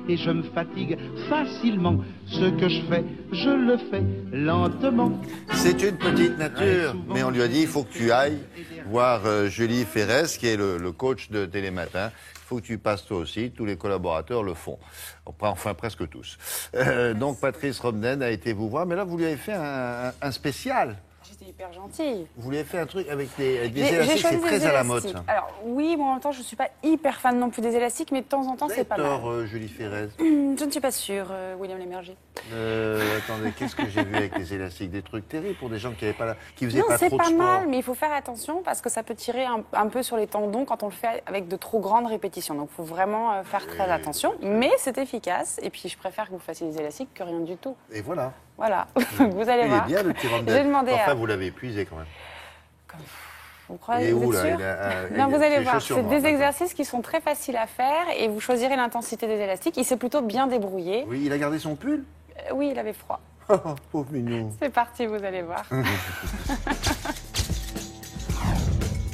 et je me fatigue facilement. Ce que je fais, je le fais lentement. C'est une petite nature, mais on lui a dit, il faut que tu ailles voir Julie Ferrez, qui est le coach de Télématin. Il faut que tu passes toi aussi, tous les collaborateurs le font. Enfin, presque tous. Donc, Patrice Romden a été vous voir, mais là, vous lui avez fait un spécial. J'étais hyper gentille. Vous lui avez fait un truc avec des élastiques, c'est très à la mode, ça. Alors, oui, mais en même temps, je ne suis pas hyper fan non plus des élastiques, mais de temps en temps, c'est pas mal. Julie Ferrez. Je ne suis pas sûre, William Lémergie. Attendez, qu'est-ce que j'ai vu avec les élastiques? Des trucs terribles pour des gens qui faisaient Non, pas trop de sport. c'est pas mal, mais il faut faire attention parce que ça peut tirer un peu sur les tendons quand on le fait avec de trop grandes répétitions. Donc, il faut vraiment faire très attention. Mais c'est efficace. Et puis, je préfère que vous fassiez des élastiques que rien du tout. Et voilà. Voilà. Vous allez voir. Il est bien, le petit Romden. J'ai demandé Enfin, vous l'avez épuisé quand même. Vous croyez, vous êtes sûr? Non, vous allez voir, c'est des exercices qui sont très faciles à faire et vous choisirez l'intensité des élastiques. Il s'est plutôt bien débrouillé. Oui, il a gardé son pull? Oui, il avait froid. Pauvre mignon. C'est parti, vous allez voir.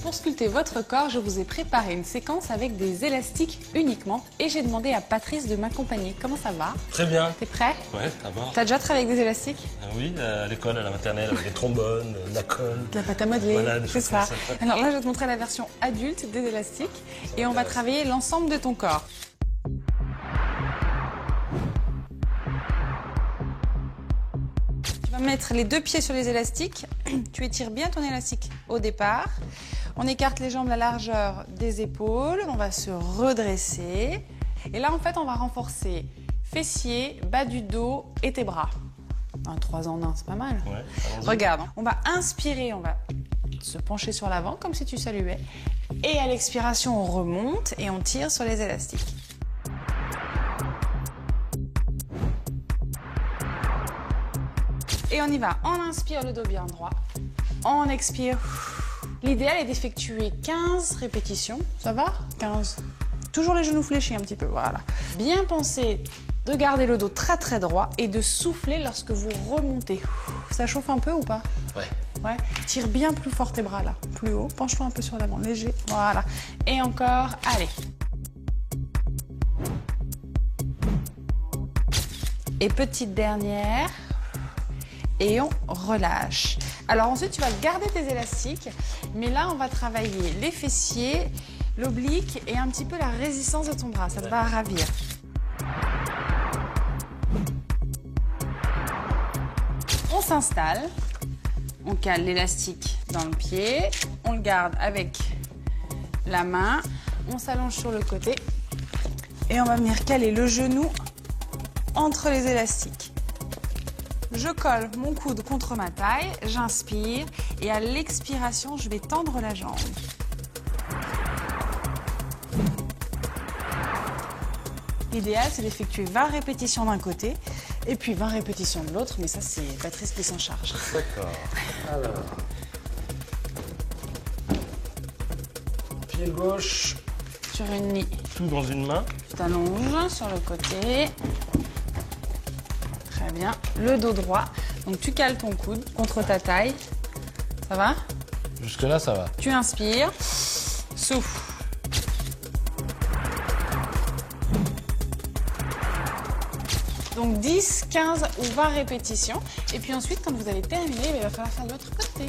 Pour sculpter votre corps, je vous ai préparé une séquence avec des élastiques uniquement et j'ai demandé à Patrice de m'accompagner. Comment ça va? Très bien. T'es prêt? Ouais, ça va. T'as déjà travaillé avec des élastiques? Oui, à l'école, à la maternelle, avec des trombones, de la colle. De la pâte à modeler, Voilà, des c'est choses ça. comme ça. Alors là, je vais te montrer la version adulte des élastiques et on va travailler l'ensemble de ton corps. Tu vas mettre les deux pieds sur les élastiques. Tu étires bien ton élastique au départ. On écarte les jambes à la largeur des épaules. On va se redresser. Et là, en fait, on va renforcer fessiers, bas du dos et tes bras. 3 en 1, c'est pas mal. Ouais, regarde, on va inspirer, on va se pencher sur l'avant comme si tu saluais. Et à l'expiration, on remonte et on tire sur les élastiques. Et on y va. On inspire, le dos bien droit. On expire. L'idéal est d'effectuer 15 répétitions. Ça va? 15. Toujours les genoux fléchis un petit peu, voilà. Bien penser de garder le dos très très droit et de souffler lorsque vous remontez. Ça chauffe un peu ou pas? Ouais. Ouais. Tire bien plus fort tes bras là, plus haut. Penche-toi un peu sur l'avant, léger. Voilà. Et encore, allez. Et petite dernière. Et on relâche. Alors ensuite, tu vas garder tes élastiques, mais là, on va travailler les fessiers, l'oblique et un petit peu la résistance de ton bras. Ça te va ravir. On s'installe, on cale l'élastique dans le pied, on le garde avec la main, on s'allonge sur le côté et on va venir caler le genou entre les élastiques. Je colle mon coude contre ma taille, j'inspire et à l'expiration, je vais tendre la jambe. L'idéal, c'est d'effectuer 20 répétitions d'un côté et puis 20 répétitions de l'autre, mais ça, c'est Patrice qui s'en charge. D'accord. Alors. Pied gauche. Sur une ligne. Tout dans une main. Tu t'allonges sur le côté. Très bien. Le dos droit. Donc, tu cales ton coude contre ta taille. Ça va? Jusque-là, ça va. Tu inspires. Souffle. Donc 10, 15 ou 20 répétitions. Et puis ensuite, quand vous avez terminé, il va falloir faire l'autre côté.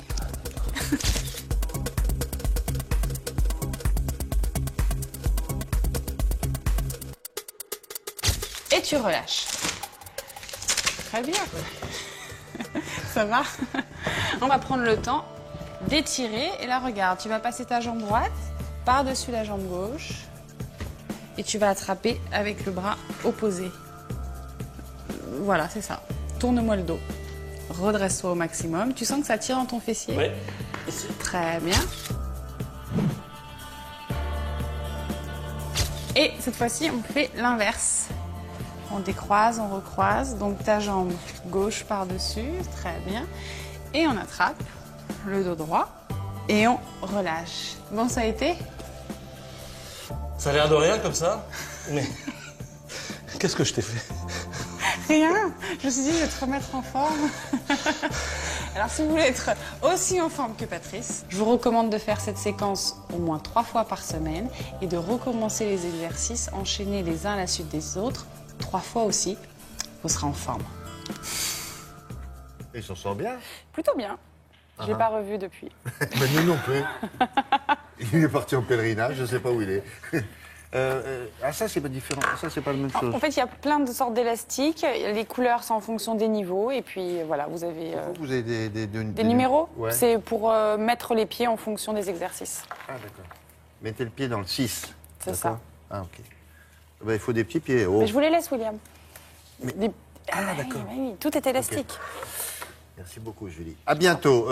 Et tu relâches. Très bien. Ça va? On va prendre le temps d'étirer. Et là, regarde, tu vas passer ta jambe droite par-dessus la jambe gauche. Et tu vas attraper avec le bras opposé. Voilà, c'est ça. Tourne-moi le dos. Redresse-toi au maximum. Tu sens que ça tire dans ton fessier? Oui. Ici. Très bien. Et cette fois-ci, on fait l'inverse. On décroise, on recroise. Donc ta jambe gauche par-dessus. Très bien. Et on attrape le dos droit. Et on relâche. Bon, ça a été? Ça a l'air de rien comme ça, mais qu'est-ce que je t'ai fait? Rien. Je me suis dit, je vais te remettre en forme. Alors, si vous voulez être aussi en forme que Patrice, je vous recommande de faire cette séquence au moins 3 fois par semaine et de recommencer les exercices enchaînés les uns à la suite des autres 3 fois aussi, vous serez en forme. Il s'en sort bien. Plutôt bien. Je ne l'ai pas revu depuis. Mais nous non plus. Il est parti en pèlerinage, je ne sais pas où il est. Ça, c'est pas différent. Ça, c'est pas la même chose. En fait, il y a plein de sortes d'élastiques. Les couleurs, c'est en fonction des niveaux. Et puis, voilà, vous avez Vous avez des numéros. Ouais. C'est pour mettre les pieds en fonction des exercices. Ah, d'accord. Mettez le pied dans le 6. C'est d'accord ça. Ah, ok. Ben, il faut des petits pieds. Oh. Mais je vous les laisse, William. Ah, d'accord. Oui, tout est élastique. Merci beaucoup, Julie. À bientôt.